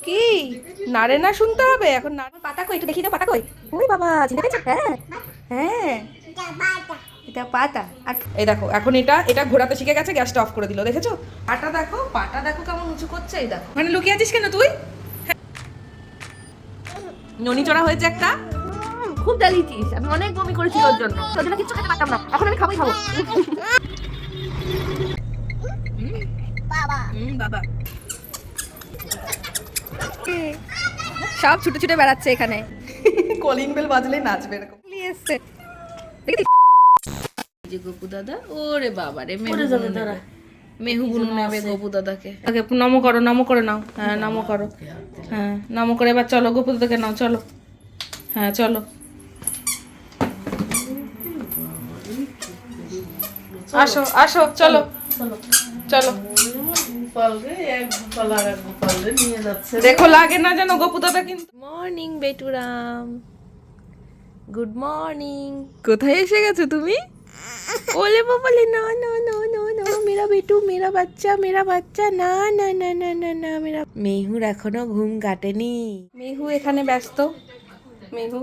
কি নারে না শুনতে হবে এখন? না পাতা কই একটু দেখি দাও, পাতা কই? ওই বাবা, চিনতে পেরেছো? হ্যাঁ হ্যাঁ, এটা পাতা। আর এই দেখো এখন এটা এটা ঘোরাতে শিখে গেছে, গ্যাসটা অফ করে দিল, দেখেছো? পাটা দেখো, পাটা দেখো কেমন উঁচু করছে। এই দেখো, মানে লুকিয়ে আছিস কেন তুই? ননি চড়া হয়েছে একটা। খুব জ্বালিয়েছিস, আমি অনেক বমি করেছি ওর জন্য, তোর জন্য কিচ্ছু খেতে পারতাম না, এখন আমি খাবোই খাবো। বাবা বাবা সব ছুটে ছুটে বেড়াচ্ছে এখানে। কলিং বেল বাজলেই নাচবে এরকম। এসছে যে গপু দাদা, ওরে বাবা রে, মেহু বুনু নেবে গপু দাদাকে। আগে নমো করো, নমো করে নাও। হ্যাঁ নমো করো, হ্যাঁ নমো করে এবার চলো গপু দাদাকে নাও, চলো। হ্যাঁ চলো, আসো আসো, চলো চলো। দেখো লাগে না যেন গপু দাদা। কিন্তু মর্নিং বেটুরাম, গুড মর্নিং। কোথায় এসে গেছো তুমি? ওলে বাবালে, না না না না না, মেরা বেটু, মেরা বাচ্চা, মেরা বাচ্চা, না না না না না না, মেরা। মেহুর এখনো ঘুম কাটেনি। মেহু এখানে ব্যস্ত, মেহু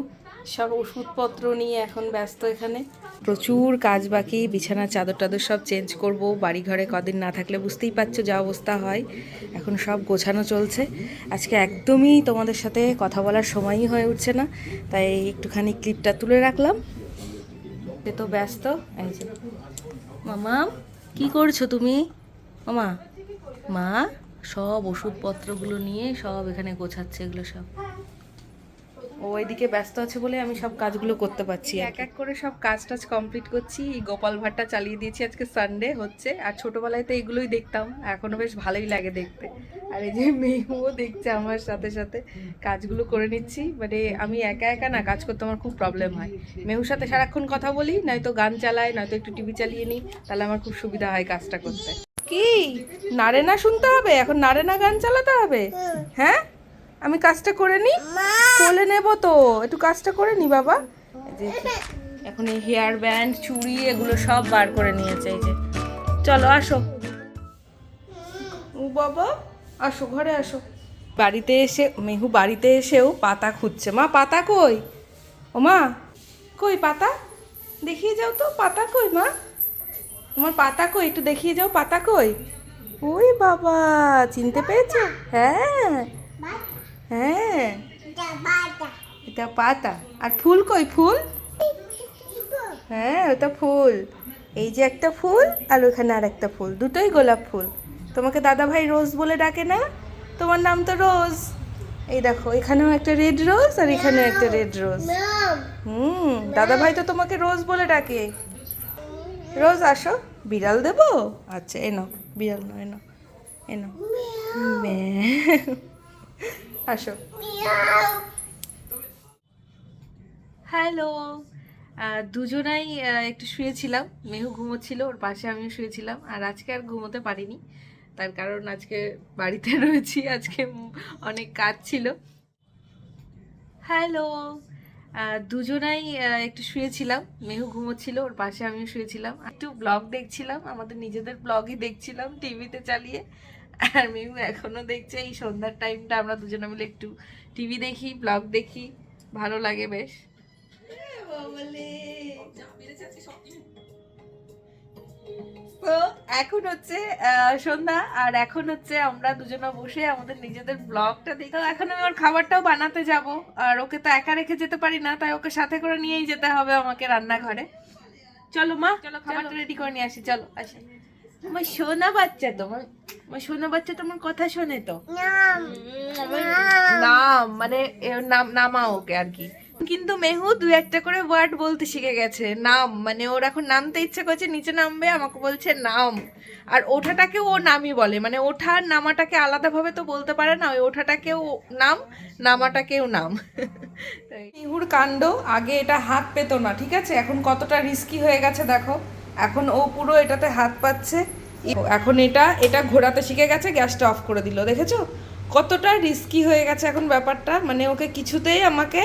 সব ওষুধপত্র নিয়ে এখন ব্যস্ত এখানে। প্রচুর কাজ বাকি, বিছানার চাদর টাদর সব চেঞ্জ করব। বাড়ি ঘরে কদিন না থাকলে বুঝতেই পারছো যা অবস্থা হয়। এখন সব গোছানো চলছে। আজকে একদমই তোমাদের সাথে কথা বলার সময়ই হয়ে উঠছে না, তাই একটুখানি ক্লিপটা তুলে রাখলাম। সে তো ব্যস্ত। এই যে মামা, কি করছো তুমি? মামা, মা সব ওষুধপত্রগুলো নিয়ে সব এখানে গোছাচ্ছে, এগুলো সব ও এদিকে ব্যস্ত আছে বলে আমি সব কাজগুলো করতে পারছি। এক এক করে সব কাজ টাজ কমপ্লিট করছি। গোপাল ভাটটা চালিয়ে দিয়েছি, আজকে সানডে হচ্ছে। আর ছোটবেলায় তো এগুলোই দেখতাম, এখনো বেশ ভালোই লাগে দেখতে। আর এই যে মেহুও দেখছে আমার সাথে সাথে কাজগুলো করে নিচ্ছি। মানে আমি একা একা না কাজ করতে আমার খুব প্রবলেম হয়। মেহুর সাথে সারাক্ষণ কথা বলি, নয়তো গান চালাই, নয়তো একটু টিভি চালিয়ে নিই, তাহলে আমার খুব সুবিধা হয় কাজটা করতে। কি নারে না শুনতে হবে এখন? নারে না গান চালাতে হবে? হ্যাঁ, আমি কাজটা করে নি, কোলে নেব তো, একটু কাজটা করে নি বাবা। এখন এই হেয়ার ব্যান্ড, চুড়ি, এগুলো সব বার করে নিয়েছে। এই যে চলো আসো, ও বাবা আসো, ঘরে আসো। বাড়িতে এসে মেহু বাড়িতে এসেও পাতা খুঁজছে। মা পাতা কই? ও মা, কই পাতা? দেখিয়ে যাও তো, পাতা কই মা? তোমার পাতা কই, একটু দেখিয়ে যাও, পাতা কই? ওই বাবা, চিনতে পেরেছো? হ্যাঁ হ্যাঁ, এটা পাতা। আর ফুল কই, ফুল? হ্যাঁ ওটা ফুল। এই যে একটা ফুল, আর ওখানে আর একটা ফুল, দুটোই গোলাপ ফুল। তোমাকে দাদা ভাই রোজ বলে ডাকে না? তোমার নাম তো রোজ। এই দেখো, এখানেও একটা রেড রোজ, আর এখানেও একটা রেড রোজ। দাদা ভাই তো তোমাকে রোজ বলে ডাকে। রোজ আসো। বিড়াল দেবো? আচ্ছা এনো, বিড়াল নয়, এনো এনো। আসো। হ্যালো। দুজনাই একটু শুয়েছিলাম। মেহু ঘুমোচ্ছিল, ওর পাশে আমিও শুয়েছিলাম। আর আজকে আর ঘুমোতে পারিনি, তার কারণ আজকে বাড়িতে রয়েছি, আজকে অনেক কাজ ছিল। হ্যালো। দুজনাই একটু শুয়েছিলাম। মেহু ঘুমোচ্ছিল, ওর পাশে আমিও শুয়েছিলাম। একটু ব্লগ দেখছিলাম, আমাদের নিজেদের ব্লগই দেখছিলাম টিভিতে চালিয়ে। আর মেহু এখনো দেখছে। এই সন্ধ্যার টাইমটা আমরা দুজনে মিলে একটু টিভি দেখি, ব্লগ দেখি, ভালো লাগে বেশ। তো এখন হচ্ছে সন্ধ্যা, আর এখন হচ্ছে আমরা দুজনে বসে আমাদের নিজেদের ব্লগটা দেখি। তো এখন আমি ওর খাবারটাও বানাতে যাব, আর ওকে তো একা রেখে যেতে পারি না, তাই ওকে সাথে করে নিয়েই যেতে হবে আমাকে রান্নাঘরে। চলো মা, চলো খাবারটা রেডি করে নিয়ে আসি, চলো আসি। আমার সোনা বাচ্চা তো, আমার সোনা বাচ্চা তোমার কথা শোনে তো। নাম মানে নাম নামা ওকে আর কি। কিন্তু মেহু দু একটা করে ওয়ার্ড বলতে শিখে গেছে। নাম মানে ওর এখন নামতে ইচ্ছে করছে, নিচে নামবে, আমাকে বলছে নাম। আর ওঠাটাকেও ও নামই বলে, মানে ওঠা নামাটাকে আলাদাভাবে তো বলতে পারে না, ওই ওঠাটাকেও নাম, নামাটাকেও নাম। মেহুর কাণ্ড, আগে এটা হাত পেতো না, ঠিক আছে, এখন কতটা রিস্কি হয়ে গেছে দেখো। এখন ও পুরো এটাতে হাত পাচ্ছে। এখন এটা এটা ঘোরাতে শিখে গেছে, গ্যাসটা অফ করে দিল, দেখেছো কতটা রিস্কি হয়ে গেছে এখন ব্যাপারটা। মানে ওকে কিছুতেই আমাকে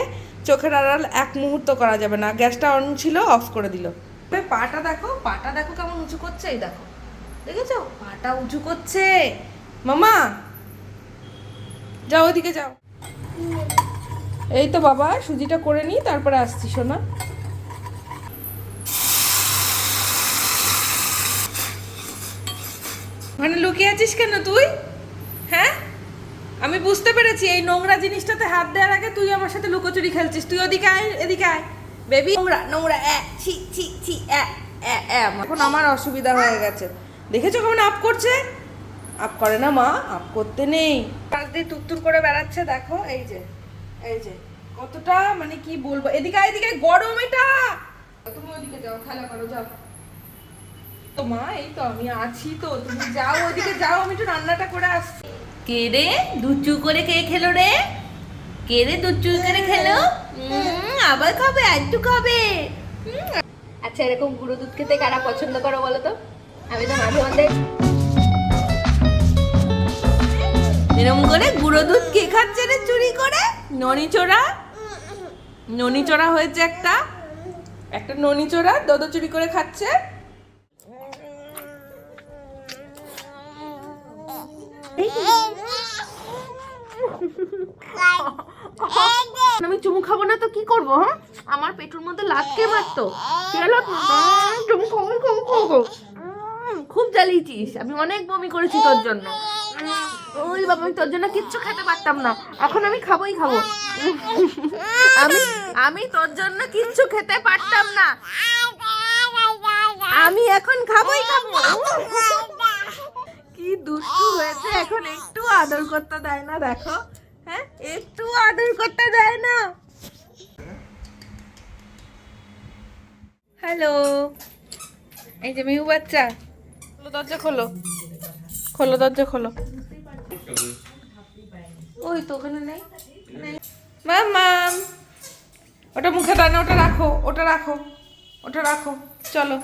চোখের আড়াল এক মুহূর্ত করা যাবে না। গ্যাসটা অন ছিল, অফ করে দিল। পাটা দেখো, পাটা দেখো কেমন উঁচু করছে। এই দেখো, দেখেছো পাটা উঁচু করছে। মামা যাও ওদিকে যাও। এই তো বাবা সুজিটা করে নি, তারপরে আসছি সোনা। মানে লুকিয়ে আছিস কেন তুই? হ্যাঁ, আমি বুঝতে পেরেছি এই নোংরা জিনিসটাতে হাত দেওয়ার আগে তুই আমার সাথে লুকোচুরি খেলছিস। তুই ওদিকে আয়, এদিকে আয় বেবি। নোংরা নোংরা, ছি ছি ছি। এখন আমার অসুবিধা হয়ে গেছে। দেখেছো কেমন আপ করছে? আপ করে না মা, আপ করতে নেই। পাশ দিয়ে তুরতুর করে বেড়াচ্ছে দেখো। এই যে এই যে কতটা, মানে কি বলবো। এদিকে আয়, এদিকে আয়, গরম এটা। তুমি ওদিকে যাও, খেলা করো, যাও। তো মা এই তো আমি আছি, তো তুমি যাও ওদিকে যাও, আমি একটু রান্নাটা করে আসছি। কে রে দুচু করে কে খেলো রে? কে রে দুচু করে খেলো? আবার খাবে, একটু খাবে। আচ্ছা, এরকম গুঁড়ো দুধ খেতে কারা পছন্দ করো বলো তো? আমি তো মাঝে মধ্যে এরকম করে গুঁড়ো দুধ কে খাচ্ছে রে চুরি করে? ননিচোরা, ননিচোরা হয়েছে একটা একটা ননিচোরা দোদো চুরি করে খাচ্ছে। আমি চুমু খাবো না তো কি করবো? হ্যাঁ, আমার পেটের মধ্যে লাথকে মারতো। চুমু খাবো খাবো খাবো। খুব জ্বালিয়েছিস, আমি অনেক বমি করেছি তোর জন্য। ওই বাবা, আমি তোর জন্য কিচ্ছু খেতে পারতাম না, এখন আমি খাবোই খাবো। আমি তোর জন্য কিচ্ছু খেতে পারতাম না, আমি এখন খাবোই খাবো। কি দুষ্টু হয়েছে, এখন একটু আদর করতে দেয় না দেখো। হ্যাঁ, একটু আদর করতে দেয় না। হ্যালো, এই যে মিহু বাচ্চা, খোলো দরজা, খোলো খোলো দরজা খোলো। ওই তো ওখানে নেই, মাম, ওটা মুখে দাও না, ওটা রাখো, ওটা রাখো, ওটা রাখো। চলো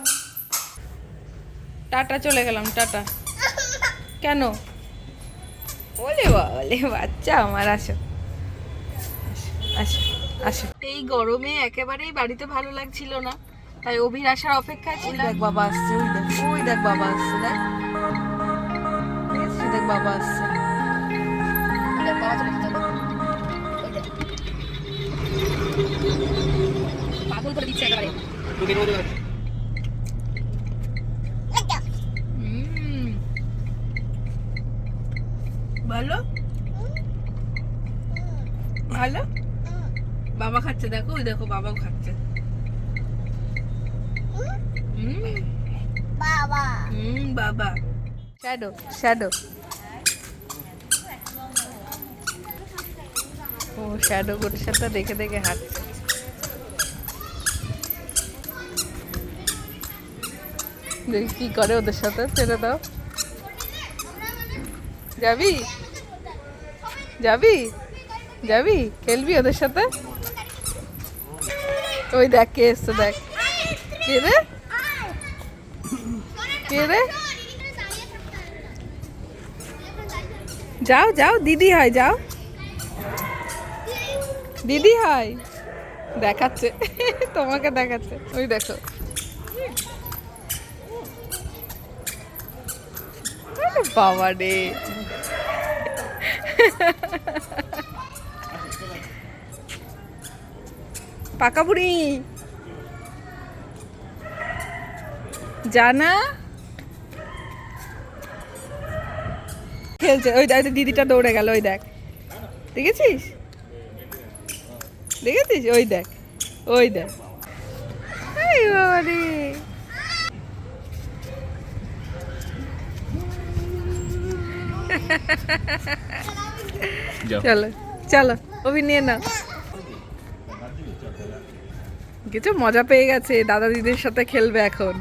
টাটা, চলে গেলাম, টাটা। কেন? ওলে ওলে বাচ্চা আমার, আসো আসো আসো। এই গরমে একেবারেই বাড়িতে ভালো লাগছিল না, তাই অভির আসার অপেক্ষায় ছিল। দেখ বাবা আসছে, ওই দেখ, ওই দেখ বাবা আসছে, দেখ দেখেছিস? দেখ বাবা আসছে। পাগল করে দিচ্ছে একেবারে। ভালো ভালো, বাবা খাচ্ছে দেখো, ওই দেখো বাবাও খাচ্ছে। বাবা বাবা শ্যাডো শ্যাডো, ও শ্যাডো গোটের সাথে দেখে দেখে হাঁটছে। দেখি কি করে ওদের সাথে, ছেড়ে দাও। যাবি যাবি যাবি খেলবি ওদের সাথে? ওই দেখ কে এসছে, দেখ কে রে, কে রে? যাও যাও, দিদি হয়, যাও দিদি হয়, দেখাচ্ছে তোমাকে দেখাচ্ছে, ওই দেখো। বাবা রে, পাকা বুড়ি জানা খেলছে। ওই দেখ দিদিটা দৌড়ে গেল, ওই দেখ, দেখেছিস? দেখেছিস? ওই দেখ, ওই দেখ। এই বাবা রে, চলো চলো অভি নিয়ে নাও। কিছু মজা পেয়ে গেছে, দাদা দিদির সাথে খেলবে, এখন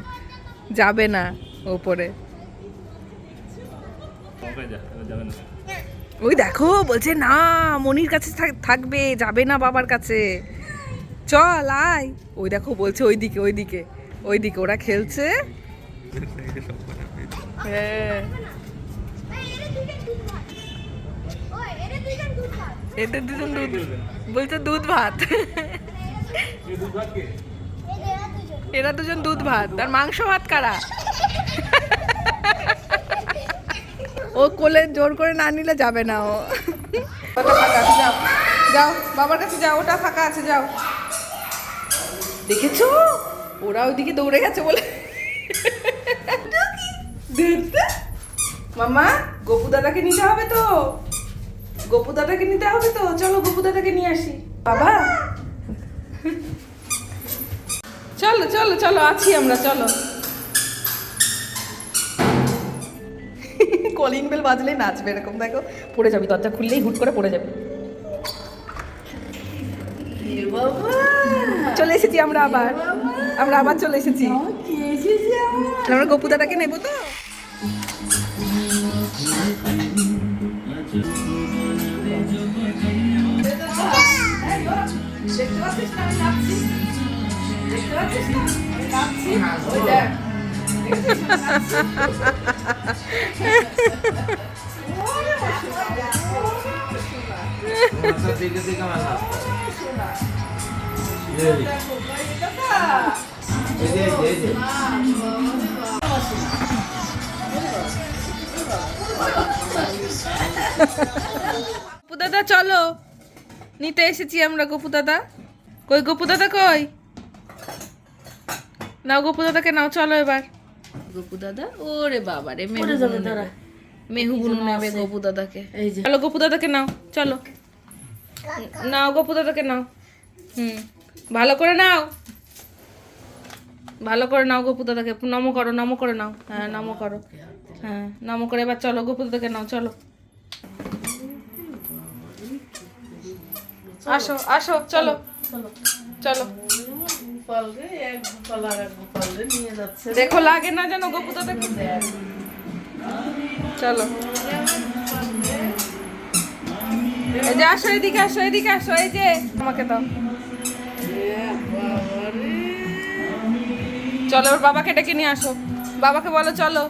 যাবে না ওপরে। ওই দেখো বলছে না, মনির কাছে থাকবে, যাবে না বাবার কাছে, চল আয়। ওই দেখো বলছে ওইদিকে ওইদিকে ওইদিকে ওরা খেলছে। হ্যাঁ, এদের দুজন দুধ বলছে, দুধ ভাত। এরা দুজন দুধ ভাত, আর মাংস ভাত কারা? ও কোলে জোর করে না নিলে যাবে না ও। ওটা ফাঁকা আছে, যাও যাও বাবার কাছে যাও, ওটা ফাঁকা আছে, যাও। দেখেছো ওরা ওইদিকে দৌড়ে গেছে বলে। দেখতে মামা, গপু দাদাকে নিতে হবে তো, গপু দাদাকে নিতে হবে তো, চলো গপু দাদাকে নিয়ে আসি। বাবা চলো চলো চলো, আছি আমরা, চলো। কলিং বেল বাজলেই নাচবে এরকম, দেখো পড়ে যাবি, দরজা খুললেই হুট করে পড়ে যাবে। চলে এসেছি আমরা আবার, আমরা আবার চলে এসেছি। আমরা গপু দাদাকে নেবো তো। দেখতে পাচ্ছিস না আমি নাচছি? দেখতে পাচ্ছিস না আমি নাচছি? ওই দেখ। গপু দাদা চলো, নিতে এসেছি আমরা গপু দাদা। কই গপু দাদা কই? নাও গপু দাদাকে নাও, চলো এবার। গপু দাদা, ওরে বাবা রে, মেহু বুনু নেবে গপু দাদাকে। চলো গপু দাদাকে নাও, চলো নাও গপু দাদাকে নাও। ভালো করে নাও, ভালো করে নাও গপু দাদাকে, নমো করো, নমো করে নাও। হ্যাঁ নমো করো, হ্যাঁ নমো করে এবার চলো গপু দাদাকে নাও, চলো। আসো আসো, চলো চলো। দেখো লাগে না যেন গপু দাদাকে। চলো এই যে আসো, এদিকে আসো, এদিকে আসো, এই যে আমাকে দাও। চলো এবার বাবাকে ডেকে নিয়ে আসো, বাবাকে বলো চলো,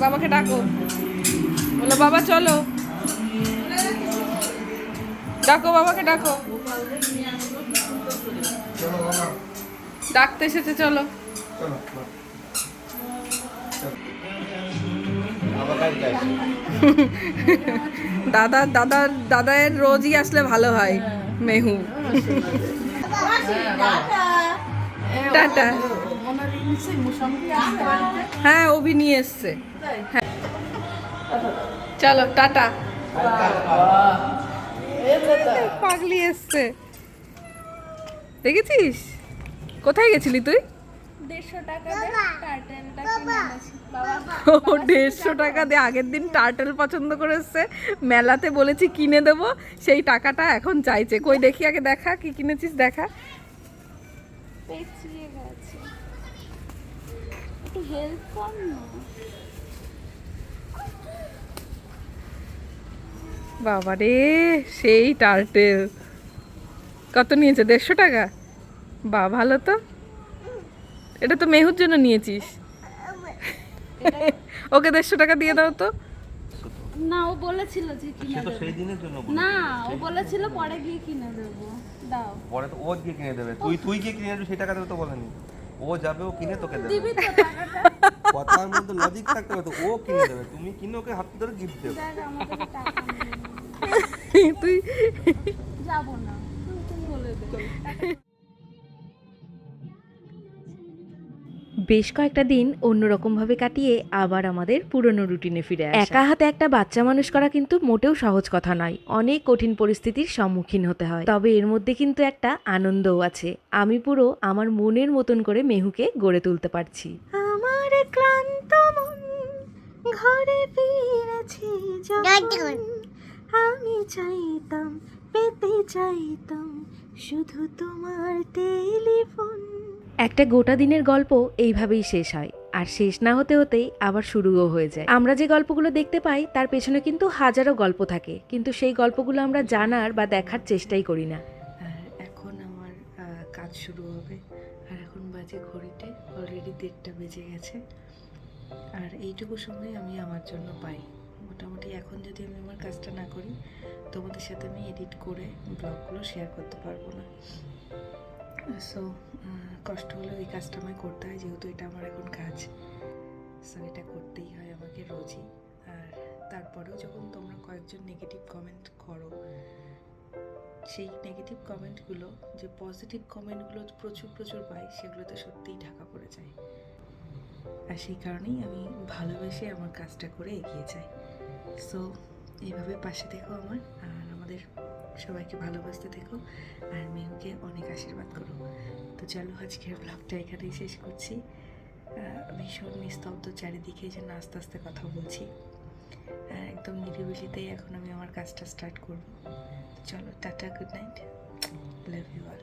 বাবাকে ডাকো, বলো বাবা চলো, ডাকো বাবাকে, ডাকো, ডাকতে এসেছে, চলো। দাদার রোজই আসলে ভালো হয় মেহু। টাটা। হ্যাঁ অভি নিয়ে এসছে, হ্যাঁ চলো টাটা। পাগলি এসছে, দেখেছিস? কোথায় গেছিলি তুই? 150 টাকা দিয়ে আগের দিন টার্টেল পছন্দ করে এসছে, মেলাতে বলেছি কিনে দেবো, সেই টাকাটা এখন চাইছে। কই দেখি আগে, দেখা কি কিনেছিস, দেখা। বাবা রে, সেই টার্টেল কত নিয়েছে? 150 টাকা। বা ভালো তো, এটা তো মেহুর জন্য নিয়েছিস। ওকে 150 টাকা দিয়ে দাও তো। না ও বলেছিল যে কিনে দেব, সেই দিনের জন্য না ও বলেছিল পরে গিয়ে কিনে দেব। দাও পরে তো ও গিয়ে কিনে দেবে, তুই গিয়ে কিনে দেবে, সেই টাকা দেবে তো বলেনি। ও যাবে, ও কিনে তোকে দেবে। দিবি তো টাকাটা? কথার মধ্যে লজিক থাকতে হবে তো, ও কিনে দেবে, তুমি কিনে ওকে হাত ধরে গিফট দেবে। দেখ আমার কাছে টাকা নেই, তুই যাব না, তুমি বলে দে। বেশ কয়েকটা দিন অন্যরকমভাবে কাটিয়ে আবার আমাদের পুরনো রুটিনে ফিরে আসা। একা হাতে একটা বাচ্চা মানুষ করা কিন্তু মোটেও সহজ কথা নয়, অনেক কঠিন পরিস্থিতির সম্মুখীন হতে হয়। তবে এর মধ্যে কিন্তু একটা আনন্দও আছে, আমি পুরো আমার মনের মতন করে মেহুকে গড়ে তুলতে পারছি। আমার ক্লান্ত মন ঘরে ফিরেছে যখন, আমি চাইতাম, পেতে চাইতাম শুধু তোমার টেলিফোন। একটা গোটা দিনের গল্প এইভাবেই শেষ হয়, আর শেষ না হতে হতেই আবার শুরুও হয়ে যায়। আমরা যে গল্পগুলো দেখতে পাই তার পেছনে কিন্তু হাজারো গল্প থাকে, কিন্তু সেই গল্পগুলো আমরা জানার বা দেখার চেষ্টাই করি না। আর এখন আমার কাজ শুরু হবে, আর এখন বাজে ঘড়িতে অলরেডি 1:30 বেজে গেছে। আর এইটুকু সময় আমি আমার জন্য পাই। মোটামুটি এখন যদি আমি আমার কাজটা না করি, তোমাদের সাথে আমি এডিট করে ব্লগগুলো শেয়ার করতে পারবো না। সো কষ্ট হলে ওই কাজটা আমায় করতে হয়, যেহেতু এটা আমার এখন কাজ। সো এটা করতেই হয় আমাকে রোজই। আর তারপরেও যখন তোমরা কয়েকজন নেগেটিভ কমেন্ট করো, সেই নেগেটিভ কমেন্টগুলো যে পজিটিভ কমেন্টগুলো প্রচুর প্রচুর পাই, সেগুলো তো সত্যিই ঢাকা পড়ে যায়। আর সেই কারণেই আমি ভালোবেসে আমার কাজটা করে এগিয়ে যাই। সো এইভাবে পাশে থেকো আমার, আর আমাদের সবাইকে ভালোবাসতে থেকো, আর মেয়েকে অনেক আশীর্বাদ করো। তো চলো আজকের ব্লগটা এখানেই শেষ করছি। ভীষণ নিস্তব্ধ চারিদিকে, যে আস্তে আস্তে কথা বলছি, একদম নিরিবিলিতেই এখন আমি আমার কাজটা স্টার্ট করবো। চলো tata, good night, love you all.